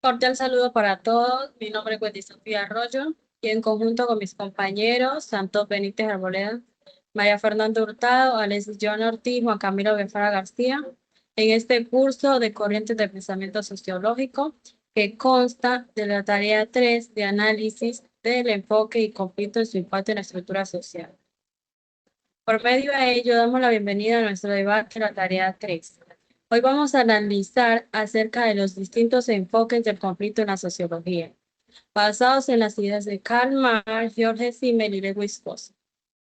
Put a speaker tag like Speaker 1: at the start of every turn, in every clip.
Speaker 1: Cordial saludo para todos. Mi nombre es Wendy Sofía Arroyo y en conjunto con mis compañeros Santos Benítez Arboleda, María Fernanda Hurtado, Alexis Joan Ortiz, Juan Camilo Guevara García, en este curso de Corrientes de Pensamiento Sociológico que consta de la tarea 3 de análisis del enfoque y conflicto en su impacto en la estructura social. Por medio de ello, damos la bienvenida a nuestro debate, la tarea 3. Hoy vamos a analizar acerca de los distintos enfoques del conflicto en la sociología, basados en las ideas de Karl Marx, George Simmel y Lewis Strauss.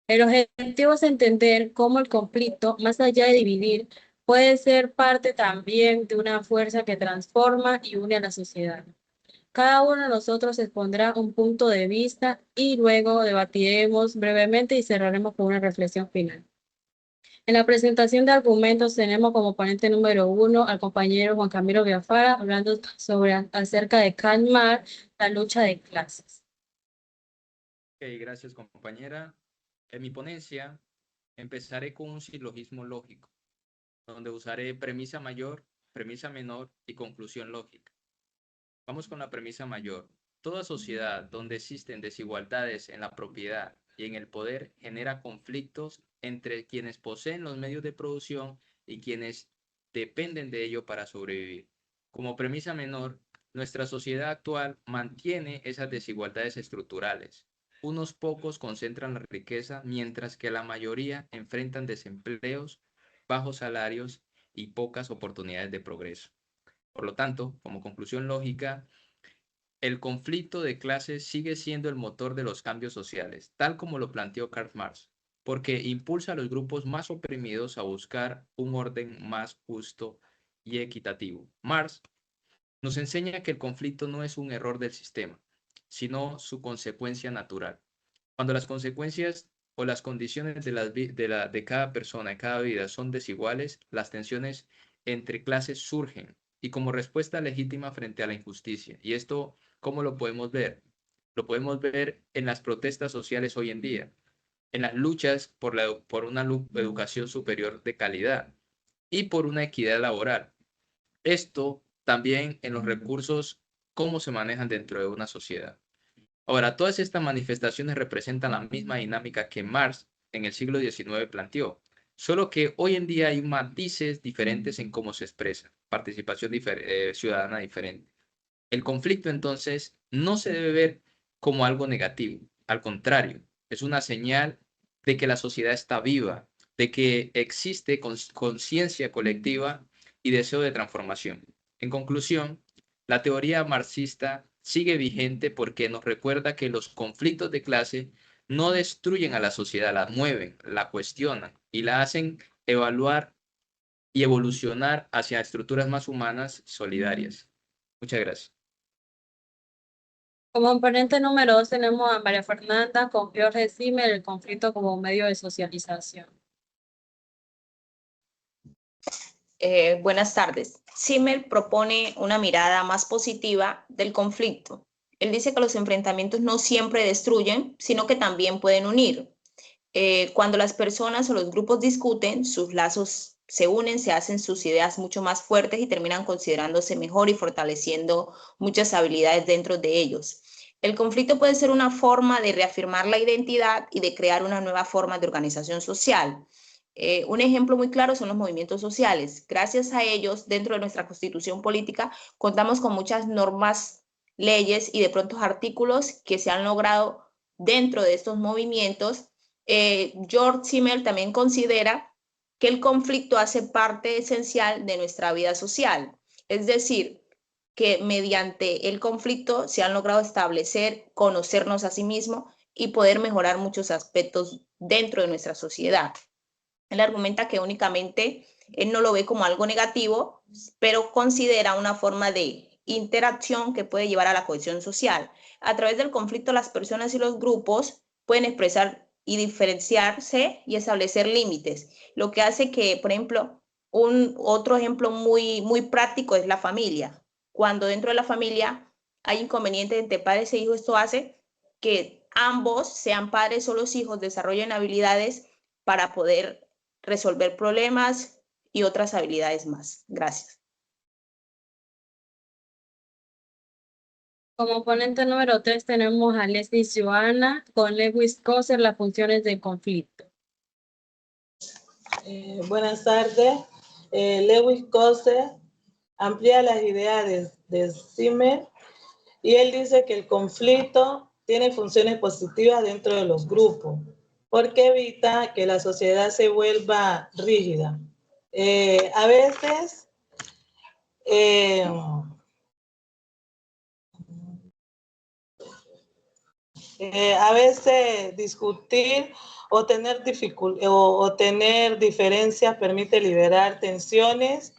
Speaker 1: El objetivo es entender cómo el conflicto, más allá de dividir, puede ser parte también de una fuerza que transforma y une a la sociedad. Cada uno de nosotros expondrá un punto de vista y luego debatiremos brevemente y cerraremos con una reflexión final. En la presentación de argumentos tenemos como ponente número 1 al compañero Juan Camilo Guevara hablando acerca de Karl Marx, la lucha de clases.
Speaker 2: Gracias compañera. En mi ponencia empezaré con un silogismo lógico, donde usaré premisa mayor, premisa menor y conclusión lógica. Vamos con la premisa mayor. Toda sociedad donde existen desigualdades en la propiedad y en el poder genera conflictos entre quienes poseen los medios de producción y quienes dependen de ello para sobrevivir. Como premisa menor, nuestra sociedad actual mantiene esas desigualdades estructurales. Unos pocos concentran la riqueza, mientras que la mayoría enfrentan desempleos, bajos salarios y pocas oportunidades de progreso. Por lo tanto, como conclusión lógica, el conflicto de clases sigue siendo el motor de los cambios sociales, tal como lo planteó Karl Marx, porque impulsa a los grupos más oprimidos a buscar un orden más justo y equitativo. Marx nos enseña que el conflicto no es un error del sistema, sino su consecuencia natural. Cuando las consecuencias o las condiciones de cada persona, de cada vida son desiguales, las tensiones entre clases surgen y como respuesta legítima frente a la injusticia. Y esto, ¿cómo lo podemos ver? Lo podemos ver en las protestas sociales hoy en día, en las luchas por una educación superior de calidad y por una equidad laboral. Esto también en los recursos, cómo se manejan dentro de una sociedad. Ahora, todas estas manifestaciones representan la misma dinámica que Marx en el siglo XIX planteó, solo que hoy en día hay matices diferentes en cómo se expresa, participación ciudadana diferente. El conflicto, entonces, no se debe ver como algo negativo, al contrario, es una señal de que la sociedad está viva, de que existe conciencia colectiva y deseo de transformación. En conclusión, la teoría marxista sigue vigente porque nos recuerda que los conflictos de clase no destruyen a la sociedad, la mueven, la cuestionan y la hacen evaluar y evolucionar hacia estructuras más humanas y solidarias. Muchas gracias.
Speaker 1: Como ponente número 2 tenemos a María Fernanda con George Simmel, el conflicto como medio de socialización.
Speaker 3: Buenas tardes. Simmel propone una mirada más positiva del conflicto. Él dice que los enfrentamientos no siempre destruyen, sino que también pueden unir. Cuando las personas o los grupos discuten, sus lazos se unen, se hacen sus ideas mucho más fuertes y terminan considerándose mejor y fortaleciendo muchas habilidades dentro de ellos. El conflicto puede ser una forma de reafirmar la identidad y de crear una nueva forma de organización social. Un ejemplo muy claro son los movimientos sociales. Gracias a ellos, dentro de nuestra constitución política, contamos con muchas normas, leyes y de pronto artículos que se han logrado dentro de estos movimientos. George Simmel también considera que el conflicto hace parte esencial de nuestra vida social. Es decir, que mediante el conflicto se han logrado establecer, conocernos a sí mismos y poder mejorar muchos aspectos dentro de nuestra sociedad. Él argumenta que únicamente él no lo ve como algo negativo, pero considera una forma de interacción que puede llevar a la cohesión social. A través del conflicto, las personas y los grupos pueden expresar y diferenciarse y establecer límites, lo que hace que, por ejemplo, otro ejemplo muy práctico es la familia. Cuando dentro de la familia hay inconvenientes entre padres e hijos, esto hace que ambos, sean padres o los hijos, desarrollen habilidades para poder resolver problemas y otras habilidades más. Gracias.
Speaker 1: Como ponente número 3 tenemos a Leslie Joana con Lewis Coser, las funciones del conflicto.
Speaker 4: Buenas tardes. Lewis Coser amplía las ideas de Zimmer y él dice que el conflicto tiene funciones positivas dentro de los grupos porque evita que la sociedad se vuelva rígida. A veces discutir o tener diferencias permite liberar tensiones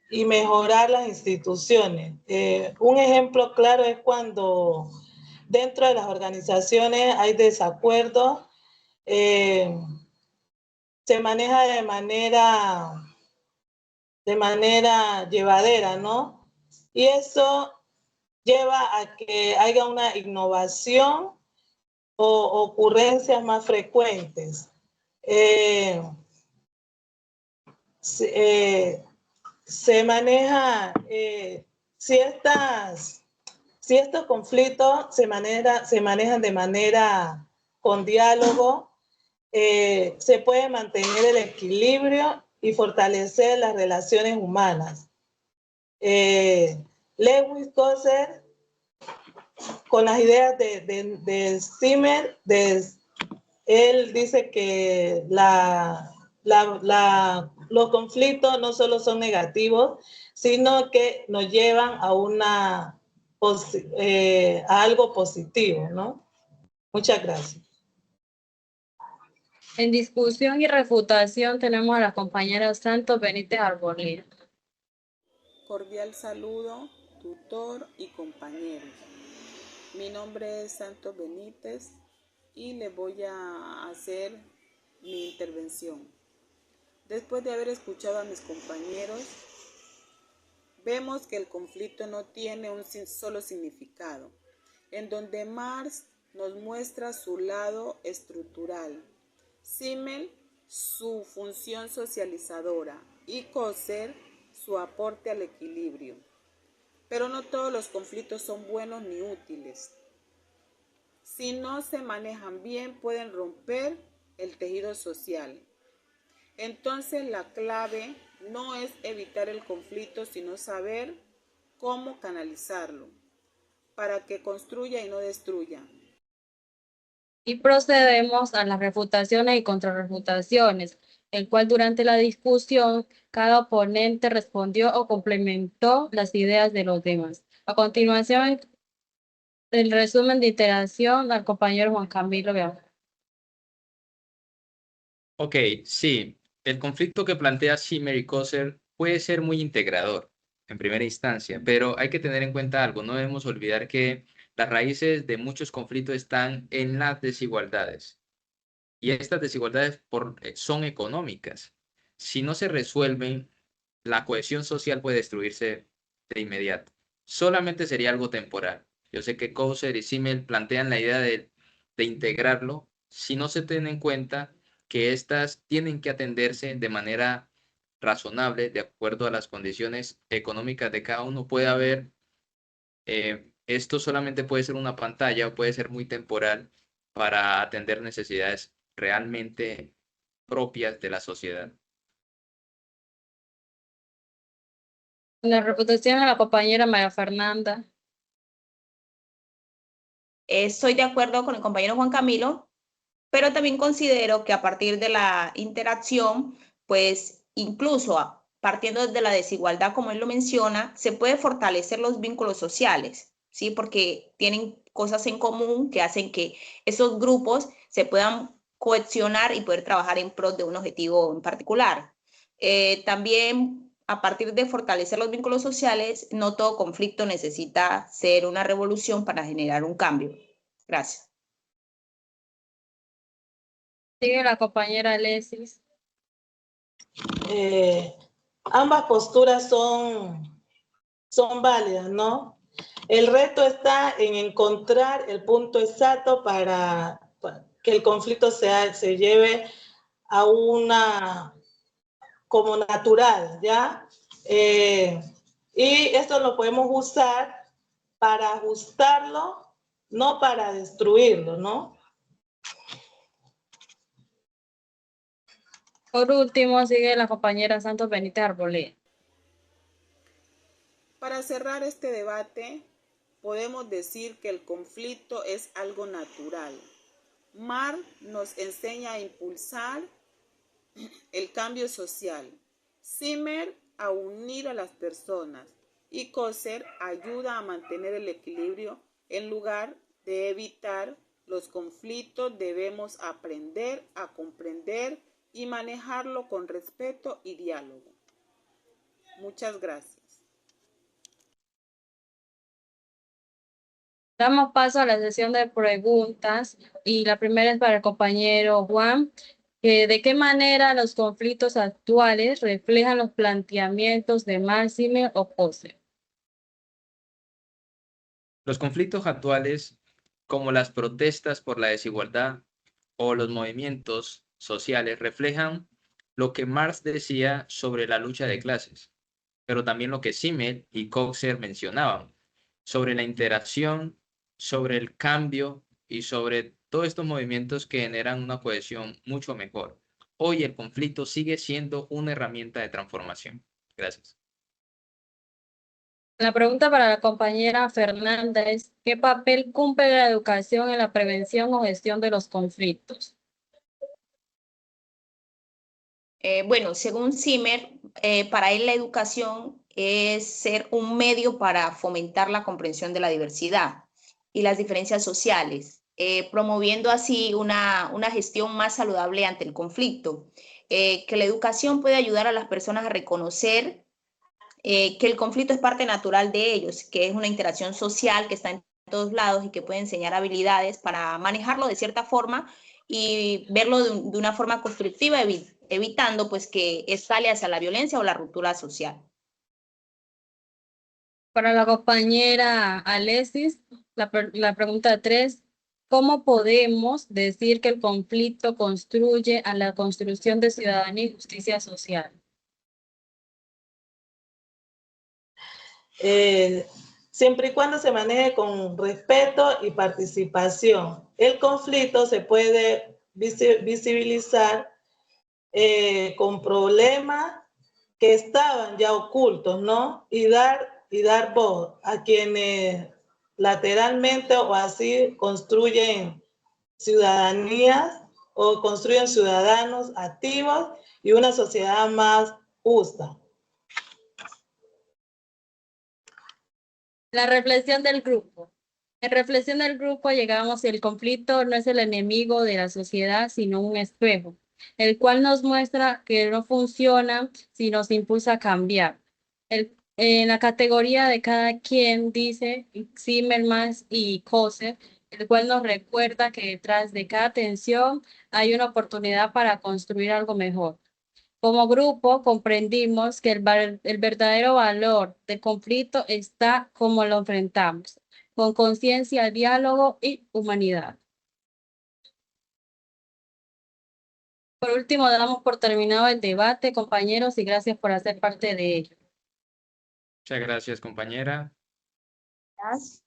Speaker 4: y mejorar las instituciones. Un ejemplo claro es cuando dentro de las organizaciones hay desacuerdos, se maneja de manera llevadera, ¿no? Y eso lleva a que haya una innovación o ocurrencias más frecuentes. Se maneja, si estos conflictos se manejan de manera con diálogo, se puede mantener el equilibrio y fortalecer las relaciones humanas. Lewis Coser, con las ideas de Zimmer, él dice que los conflictos no solo son negativos, sino que nos llevan a algo positivo, ¿no? Muchas gracias.
Speaker 1: En discusión y refutación tenemos a la compañera Santos Benítez Arboleda.
Speaker 5: Cordial saludo, tutor y compañeros. Mi nombre es Santos Benítez y le voy a hacer mi intervención. Después de haber escuchado a mis compañeros, vemos que el conflicto no tiene un solo significado, en donde Marx nos muestra su lado estructural, Simmel su función socializadora y Coser su aporte al equilibrio. Pero no todos los conflictos son buenos ni útiles. Si no se manejan bien, pueden romper el tejido social. Entonces la clave no es evitar el conflicto, sino saber cómo canalizarlo para que construya y no destruya.
Speaker 1: Y procedemos a las refutaciones y contrarrefutaciones, el cual durante la discusión cada oponente respondió o complementó las ideas de los demás. A continuación, el resumen de iteración al compañero Juan Camilo Beatriz.
Speaker 2: Ok, sí. El conflicto que plantea Zimmer y Coser puede ser muy integrador en primera instancia, pero hay que tener en cuenta algo. No debemos olvidar que las raíces de muchos conflictos están en las desigualdades. Y estas desigualdades son económicas. Si no se resuelven, la cohesión social puede destruirse de inmediato. Solamente sería algo temporal. Yo sé que Coser y Simmel plantean la idea de integrarlo si no se tiene en cuenta que éstas tienen que atenderse de manera razonable, de acuerdo a las condiciones económicas de cada uno. Puede haber, esto solamente puede ser una pantalla o puede ser muy temporal para atender necesidades realmente propias de la sociedad.
Speaker 1: La reputación de la compañera María Fernanda.
Speaker 3: Estoy de acuerdo con el compañero Juan Camilo, pero también considero que a partir de la interacción, pues incluso partiendo de la desigualdad, como él lo menciona, se puede fortalecer los vínculos sociales, ¿sí? Porque tienen cosas en común que hacen que esos grupos se puedan cohesionar y poder trabajar en pro de un objetivo en particular. También a partir de fortalecer los vínculos sociales, no todo conflicto necesita ser una revolución para generar un cambio. Gracias.
Speaker 1: Sigue la compañera Leslie.
Speaker 4: Ambas posturas son válidas, ¿no? El reto está en encontrar el punto exacto para que el conflicto se lleve a una como natural, ¿ya? Y esto lo podemos usar para ajustarlo, no para destruirlo, ¿no?
Speaker 1: Por último, sigue la compañera Santos Benítez Arboleda.
Speaker 5: Para cerrar este debate, podemos decir que el conflicto es algo natural. Marx nos enseña a impulsar el cambio social. Zimmer a unir a las personas. Y Coser ayuda a mantener el equilibrio. En lugar de evitar los conflictos, debemos aprender a comprender y manejarlo con respeto y diálogo. Muchas gracias.
Speaker 1: Damos paso a la sesión de preguntas y la primera es para el compañero Juan. ¿De qué manera los conflictos actuales reflejan los planteamientos de Marx, Zimmer o Coser?
Speaker 2: Los conflictos actuales, como las protestas por la desigualdad o los movimientos sociales, reflejan lo que Marx decía sobre la lucha de clases, pero también lo que Zimmer y Coser mencionaban sobre la interacción, sobre el cambio y sobre todos estos movimientos que generan una cohesión mucho mejor. Hoy el conflicto sigue siendo una herramienta de transformación. Gracias.
Speaker 1: La pregunta para la compañera Fernanda es, ¿qué papel cumple la educación en la prevención o gestión de los conflictos?
Speaker 3: Bueno, según Zimmer, para él la educación es ser un medio para fomentar la comprensión de la diversidad y las diferencias sociales, promoviendo así una gestión más saludable ante el conflicto. Que la educación puede ayudar a las personas a reconocer que el conflicto es parte natural de ellos, que es una interacción social que está en todos lados y que puede enseñar habilidades para manejarlo de cierta forma y verlo de una forma constructiva, evitando pues que escale hacia la violencia o la ruptura social.
Speaker 1: Para la compañera Alexis, la pregunta 3, ¿cómo podemos decir que el conflicto construye a la construcción de ciudadanía y justicia social?
Speaker 4: Siempre y cuando se maneje con respeto y participación. El conflicto se puede visibilizar con problemas que estaban ya ocultos, ¿no? Y dar voz a quienes lateralmente o así construyen ciudadanías o construyen ciudadanos activos y una sociedad más justa.
Speaker 1: La reflexión del grupo. En reflexión del grupo llegamos, el conflicto no es el enemigo de la sociedad, sino un espejo, el cual nos muestra que no funciona si nos impulsa a cambiar. En la categoría de cada quien, dice Zimmerman y Coser, el cual nos recuerda que detrás de cada tensión hay una oportunidad para construir algo mejor. Como grupo comprendimos que el verdadero valor del conflicto está como lo enfrentamos, con conciencia, diálogo y humanidad. Por último, damos por terminado el debate, compañeros, y gracias por hacer parte de ello.
Speaker 2: Muchas gracias, compañera.
Speaker 3: Gracias.